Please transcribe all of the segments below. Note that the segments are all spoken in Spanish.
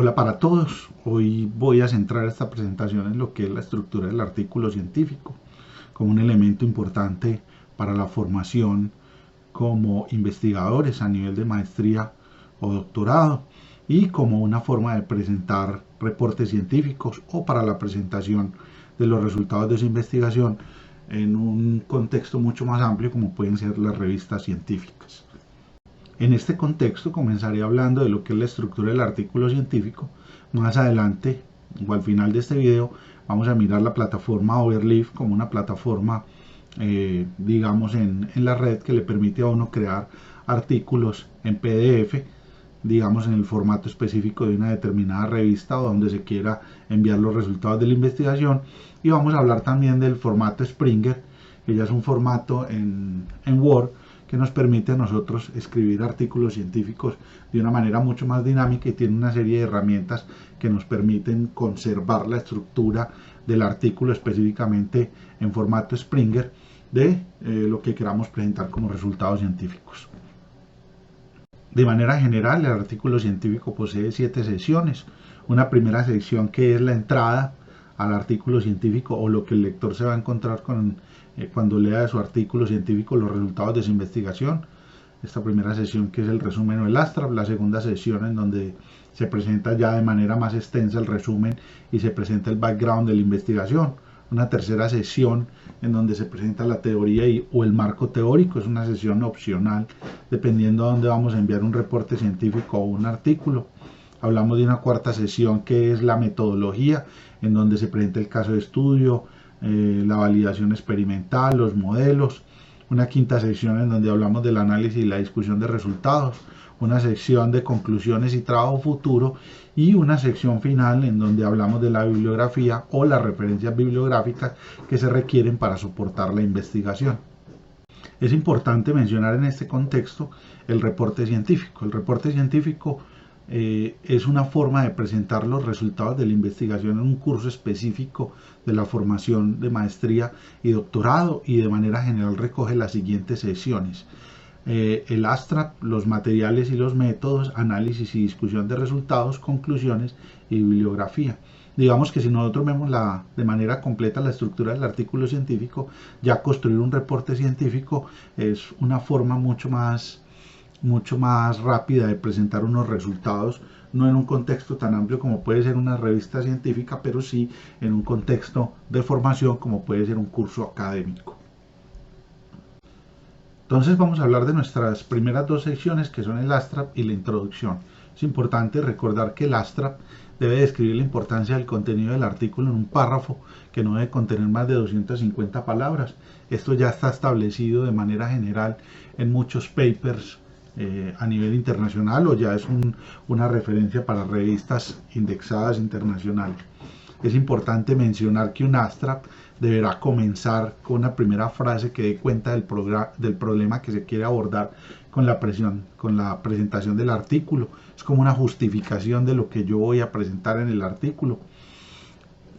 Hola para todos, hoy voy a centrar esta presentación en lo que es la estructura del artículo científico, como un elemento importante para la formación como investigadores a nivel de maestría o doctorado y como una forma de presentar reportes científicos o para la presentación de los resultados de su investigación en un contexto mucho más amplio como pueden ser las revistas científicas. En este contexto comenzaré hablando de lo que es la estructura del artículo científico. Más adelante o al final de este video vamos a mirar la plataforma Overleaf como una plataforma digamos en la red que le permite a uno crear artículos en PDF, digamos en el formato específico de una determinada revista o donde se quiera enviar los resultados de la investigación. Y vamos a hablar también del formato Springer, que ya es un formato en Word que nos permite a nosotros escribir artículos científicos de una manera mucho más dinámica y tiene una serie de herramientas que nos permiten conservar la estructura del artículo específicamente en formato Springer de lo que queramos presentar como resultados científicos. De manera general, el artículo científico posee 7 secciones. Una primera sección que es la entrada al artículo científico o lo que el lector se va a encontrar cuando lea de su artículo científico los resultados de su investigación. Esta primera sesión que es el resumen o el abstract, la segunda sesión en donde se presenta ya de manera más extensa el resumen y se presenta el background de la investigación. Una tercera sesión en donde se presenta la teoría o el marco teórico, es una sesión opcional dependiendo a dónde vamos a enviar un reporte científico o un artículo. Hablamos de una cuarta sesión que es la metodología, en donde se presenta el caso de estudio, la validación experimental, los modelos. Una quinta sección en donde hablamos del análisis y la discusión de resultados. Una sección de conclusiones y trabajo futuro y una sección final en donde hablamos de la bibliografía o las referencias bibliográficas que se requieren para soportar la investigación. Es importante mencionar en este contexto el reporte científico. El reporte científico es una forma de presentar los resultados de la investigación en un curso específico de la formación de maestría y doctorado y de manera general recoge las siguientes secciones. El abstract, los materiales y los métodos, análisis y discusión de resultados, conclusiones y bibliografía. Digamos que si nosotros vemos de manera completa la estructura del artículo científico, ya construir un reporte científico es una forma mucho más rápida de presentar unos resultados, no en un contexto tan amplio como puede ser una revista científica, pero sí en un contexto de formación como puede ser un curso académico. Entonces vamos a hablar de nuestras primeras dos secciones, que son el abstract y la introducción. Es importante recordar que el abstract debe describir la importancia del contenido del artículo en un párrafo que no debe contener más de 250 palabras. Esto ya está establecido de manera general en muchos papers a nivel internacional o ya es una referencia para revistas indexadas internacionales. Es importante mencionar que un abstract deberá comenzar con una primera frase que dé cuenta del problema que se quiere abordar con la presentación del artículo. Es como una justificación de lo que yo voy a presentar en el artículo.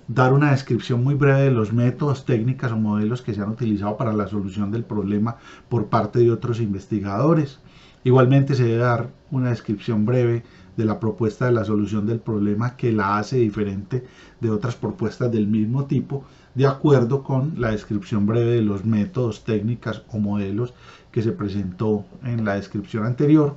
Dar una descripción muy breve de los métodos, técnicas o modelos que se han utilizado para la solución del problema por parte de otros investigadores. Igualmente se debe dar una descripción breve de la propuesta de la solución del problema que la hace diferente de otras propuestas del mismo tipo, de acuerdo con la descripción breve de los métodos, técnicas o modelos que se presentó en la descripción anterior.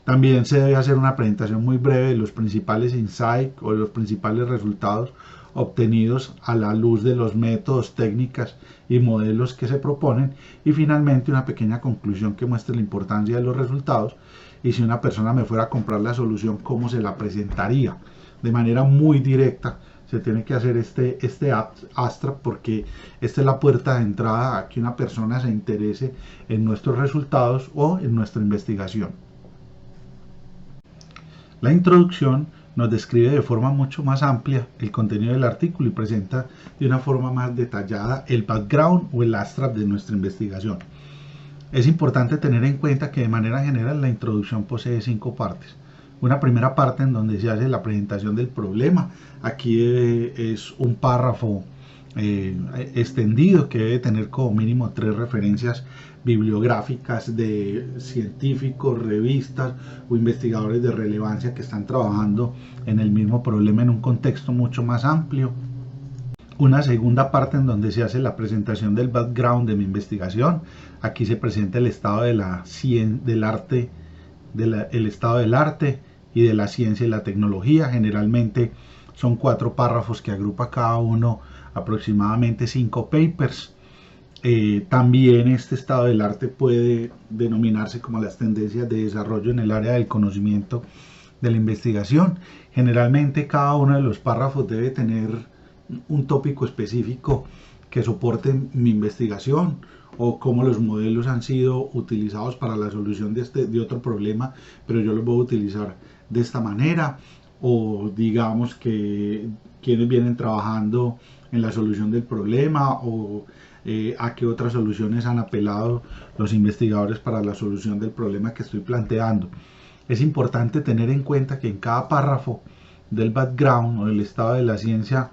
También se debe hacer una presentación muy breve de los principales insights o de los principales resultados obtenidos a la luz de los métodos, técnicas y modelos que se proponen, y finalmente una pequeña conclusión que muestre la importancia de los resultados y si una persona me fuera a comprar la solución, cómo se la presentaría. De manera muy directa se tiene que hacer este abstract porque esta es la puerta de entrada a que una persona se interese en nuestros resultados o en nuestra investigación. La introducción nos describe de forma mucho más amplia el contenido del artículo y presenta de una forma más detallada el background o el abstract de nuestra investigación. Es importante tener en cuenta que de manera general la introducción posee 5 partes. Una primera parte en donde se hace la presentación del problema. Aquí es un párrafo extendido que debe tener como mínimo 3 referencias bibliográficas de científicos, revistas o investigadores de relevancia que están trabajando en el mismo problema en un contexto mucho más amplio. Una segunda parte en donde se hace la presentación del background de mi investigación. Aquí se presenta el estado de del arte, el estado del arte y de la ciencia y la tecnología. Generalmente son 4 párrafos que agrupa cada uno aproximadamente 5 papers. También este estado del arte puede denominarse como las tendencias de desarrollo en el área del conocimiento de la investigación. Generalmente cada uno de los párrafos debe tener un tópico específico que soporte mi investigación o cómo los modelos han sido utilizados para la solución de otro problema, pero yo los voy a utilizar de esta manera, o digamos que quienes vienen trabajando en la solución del problema o a qué otras soluciones han apelado los investigadores para la solución del problema que estoy planteando. Es importante tener en cuenta que en cada párrafo del background o del estado de la ciencia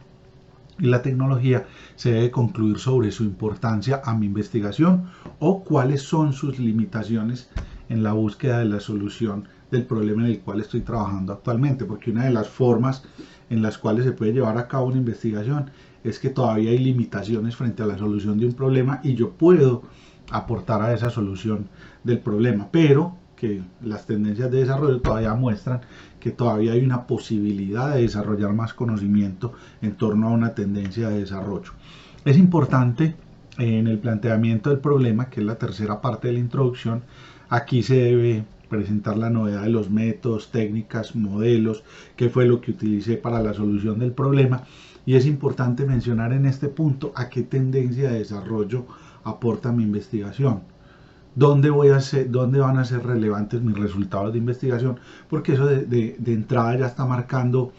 y la tecnología se debe concluir sobre su importancia a mi investigación o cuáles son sus limitaciones en la búsqueda de la solución del problema en el cual estoy trabajando actualmente, porque una de las formas en las cuales se puede llevar a cabo una investigación es que todavía hay limitaciones frente a la solución de un problema y yo puedo aportar a esa solución del problema, pero que las tendencias de desarrollo todavía muestran que todavía hay una posibilidad de desarrollar más conocimiento en torno a una tendencia de desarrollo. Es importante en el planteamiento del problema, que es la tercera parte de la introducción, aquí se debe presentar la novedad de los métodos, técnicas, modelos, qué fue lo que utilicé para la solución del problema, y es importante mencionar en este punto a qué tendencia de desarrollo aporta mi investigación. ¿Dónde van a ser relevantes mis resultados de investigación? Porque eso de entrada ya está marcando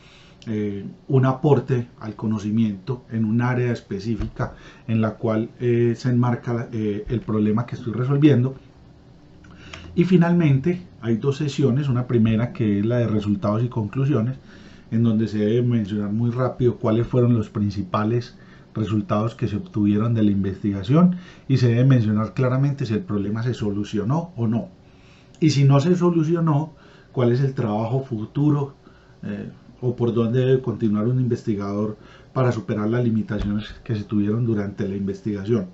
un aporte al conocimiento en un área específica en la cual se enmarca el problema que estoy resolviendo. Y finalmente hay 2 sesiones, una primera que es la de resultados y conclusiones, en donde se debe mencionar muy rápido cuáles fueron los principales resultados que se obtuvieron de la investigación y se debe mencionar claramente si el problema se solucionó o no. Y si no se solucionó, cuál es el trabajo futuro o por dónde debe continuar un investigador para superar las limitaciones que se tuvieron durante la investigación.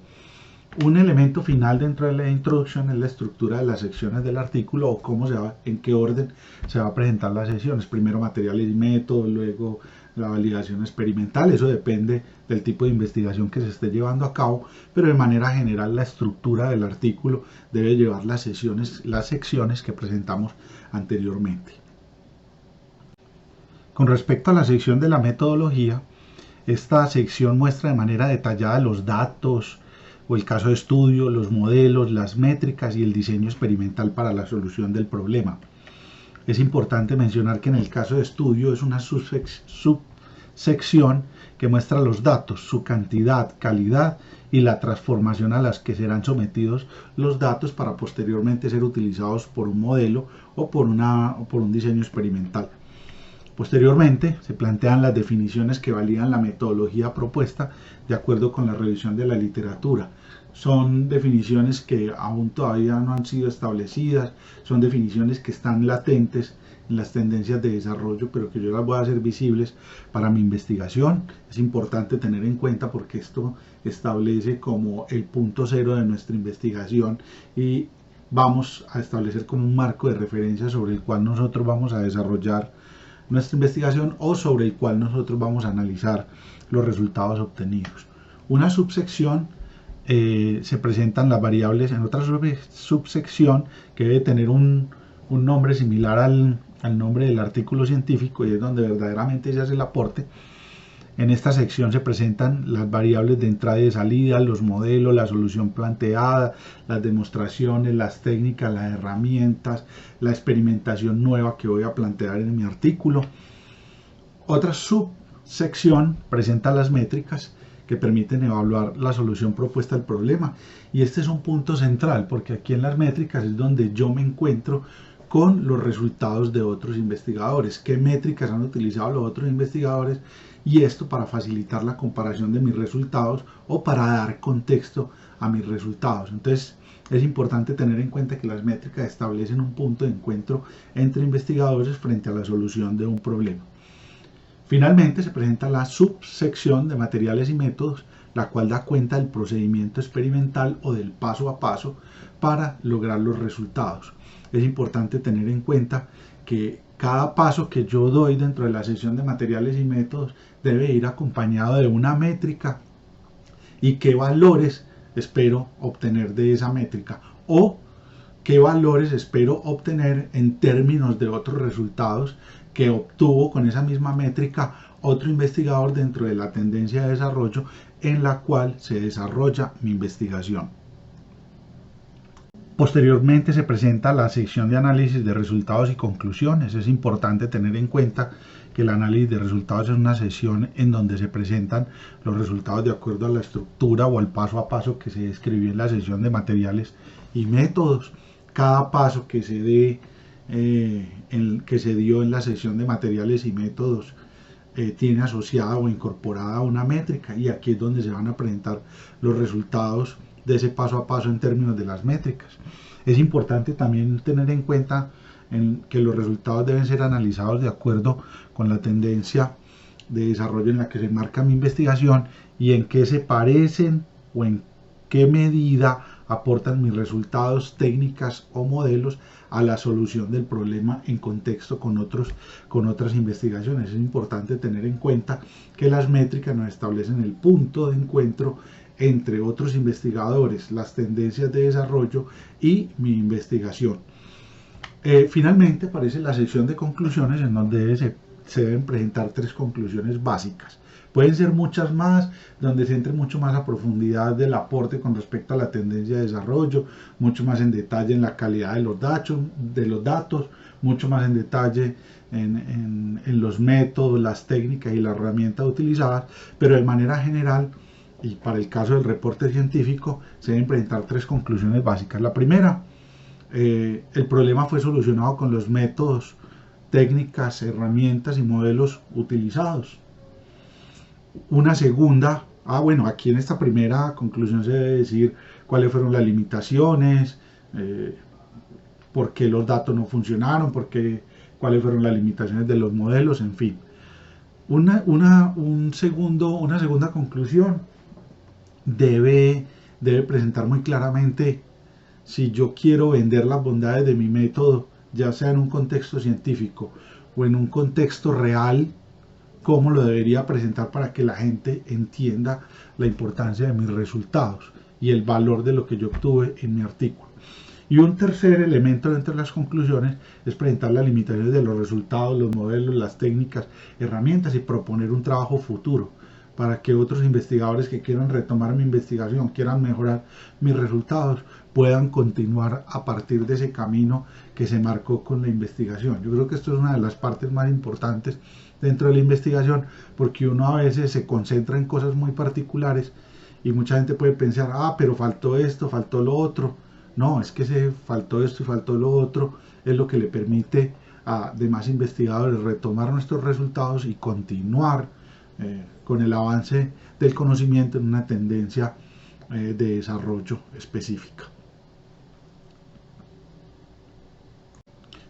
Un elemento final dentro de la introducción es la estructura de las secciones del artículo o cómo en qué orden se va a presentar las sesiones. Primero materiales y métodos, luego la validación experimental. Eso depende del tipo de investigación que se esté llevando a cabo, pero de manera general la estructura del artículo debe llevar las secciones que presentamos anteriormente. Con respecto a la sección de la metodología, esta sección muestra de manera detallada los datos o el caso de estudio, los modelos, las métricas y el diseño experimental para la solución del problema. Es importante mencionar que en el caso de estudio es una subsección que muestra los datos, su cantidad, calidad y la transformación a las que serán sometidos los datos para posteriormente ser utilizados por un modelo o por un diseño experimental. Posteriormente se plantean las definiciones que validan la metodología propuesta de acuerdo con la revisión de la literatura. Son definiciones que aún todavía no han sido establecidas, son definiciones que están latentes en las tendencias de desarrollo, pero que yo las voy a hacer visibles para mi investigación. Es importante tener en cuenta porque esto establece como el punto cero de nuestra investigación y vamos a establecer como un marco de referencia sobre el cual nosotros vamos a desarrollar nuestra investigación o sobre el cual nosotros vamos a analizar los resultados obtenidos. Una subsección se presentan las variables en otra subsección que debe tener un nombre similar al nombre del artículo científico y es donde verdaderamente se hace el aporte. En esta sección se presentan las variables de entrada y de salida, los modelos, la solución planteada, las demostraciones, las técnicas, las herramientas, la experimentación nueva que voy a plantear en mi artículo. Otra subsección presenta las métricas que permiten evaluar la solución propuesta al problema. Y este es un punto central porque aquí en las métricas es donde yo me encuentro con los resultados de otros investigadores, qué métricas han utilizado los otros investigadores, y esto para facilitar la comparación de mis resultados o para dar contexto a mis resultados. Entonces es importante tener en cuenta que las métricas establecen un punto de encuentro entre investigadores frente a la solución de un problema. Finalmente se presenta la subsección de materiales y métodos, la cual da cuenta del procedimiento experimental o del paso a paso para lograr los resultados. Es importante tener en cuenta que cada paso que yo doy dentro de la sección de materiales y métodos debe ir acompañado de una métrica y qué valores espero obtener de esa métrica, o qué valores espero obtener en términos de otros resultados que obtuvo con esa misma métrica otro investigador dentro de la tendencia de desarrollo en la cual se desarrolla mi investigación. Posteriormente se presenta la sección de análisis de resultados y conclusiones. Es importante tener en cuenta que el análisis de resultados es una sección en donde se presentan los resultados de acuerdo a la estructura o al paso a paso que se describió en la sección de materiales y métodos. Cada paso que se dio en la sección de materiales y métodos tiene asociada o incorporada una métrica, y aquí es donde se van a presentar los resultados de ese paso a paso en términos de las métricas. Es importante también tener en cuenta que los resultados deben ser analizados de acuerdo con la tendencia de desarrollo en la que se marca mi investigación y en qué se parecen o en qué medida aportan mis resultados, técnicas o modelos a la solución del problema en contexto con otras investigaciones. Es importante tener en cuenta que las métricas nos establecen el punto de encuentro entre otros investigadores, las tendencias de desarrollo y mi investigación. Finalmente aparece la sección de conclusiones, en donde se deben presentar 3 conclusiones básicas. Pueden ser muchas más, donde se entre mucho más a profundidad del aporte con respecto a la tendencia de desarrollo, mucho más en detalle en la calidad de los datos, mucho más en detalle en los métodos, las técnicas y las herramientas utilizadas, pero de manera general, y para el caso del reporte científico, se deben presentar 3 conclusiones básicas. La primera, el problema fue solucionado con los métodos, técnicas, herramientas y modelos utilizados. Una segunda, aquí en esta primera conclusión se debe decir cuáles fueron las limitaciones, por qué los datos no funcionaron, cuáles fueron las limitaciones de los modelos, en fin. Una segunda conclusión debe presentar muy claramente si yo quiero vender las bondades de mi método, ya sea en un contexto científico o en un contexto real, cómo lo debería presentar para que la gente entienda la importancia de mis resultados y el valor de lo que yo obtuve en mi artículo. Y un tercer elemento dentro de las conclusiones es presentar las limitaciones de los resultados, los modelos, las técnicas, herramientas, y proponer un trabajo futuro para que otros investigadores que quieran retomar mi investigación, quieran mejorar mis resultados, puedan continuar a partir de ese camino que se marcó con la investigación. Yo creo que esto es una de las partes más importantes dentro de la investigación, porque uno a veces se concentra en cosas muy particulares y mucha gente puede pensar, pero faltó esto, faltó lo otro. No, es que se faltó esto y faltó lo otro, es lo que le permite a demás investigadores retomar nuestros resultados y continuar con el avance del conocimiento en una tendencia de desarrollo específica.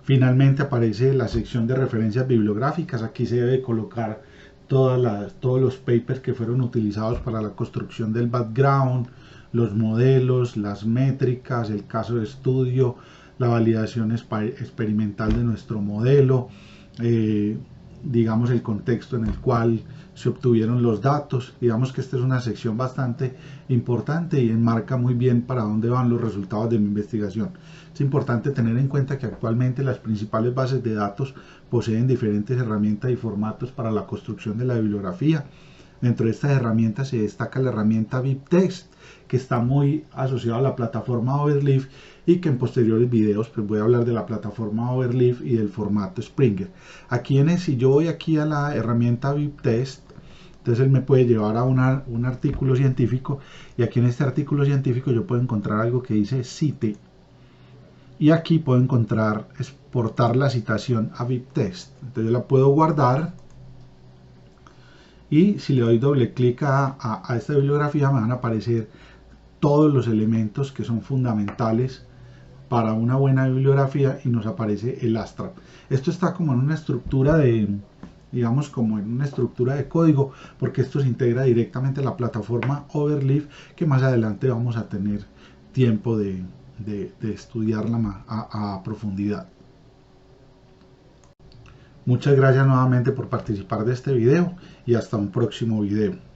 Finalmente aparece la sección de referencias bibliográficas. Aquí se debe colocar todos los papers que fueron utilizados para la construcción del background, los modelos, las métricas, el caso de estudio, la validación experimental de nuestro modelo, digamos el contexto en el cual se obtuvieron los datos. Digamos que esta es una sección bastante importante y enmarca muy bien para dónde van los resultados de mi investigación. Es importante tener en cuenta que actualmente las principales bases de datos poseen diferentes herramientas y formatos para la construcción de la bibliografía. Dentro de estas herramientas se destaca la herramienta BibTeX, que está muy asociada a la plataforma Overleaf, y que en posteriores videos pues voy a hablar de la plataforma Overleaf y del formato Springer. Si yo voy aquí a la herramienta BibTeX, entonces él me puede llevar a un artículo científico, y aquí en este artículo científico yo puedo encontrar algo que dice Cite. y aquí puedo encontrar, exportar la citación a BibTeX. Entonces yo la puedo guardar y si le doy doble clic a esta bibliografía me van a aparecer todos los elementos que son fundamentales para una buena bibliografía y nos aparece el Astra. Esto está como en una estructura de, digamos, como en una estructura de código, porque esto se integra directamente a la plataforma Overleaf, que más adelante vamos a tener tiempo de estudiarla a profundidad. Muchas gracias nuevamente por participar de este video y hasta un próximo video.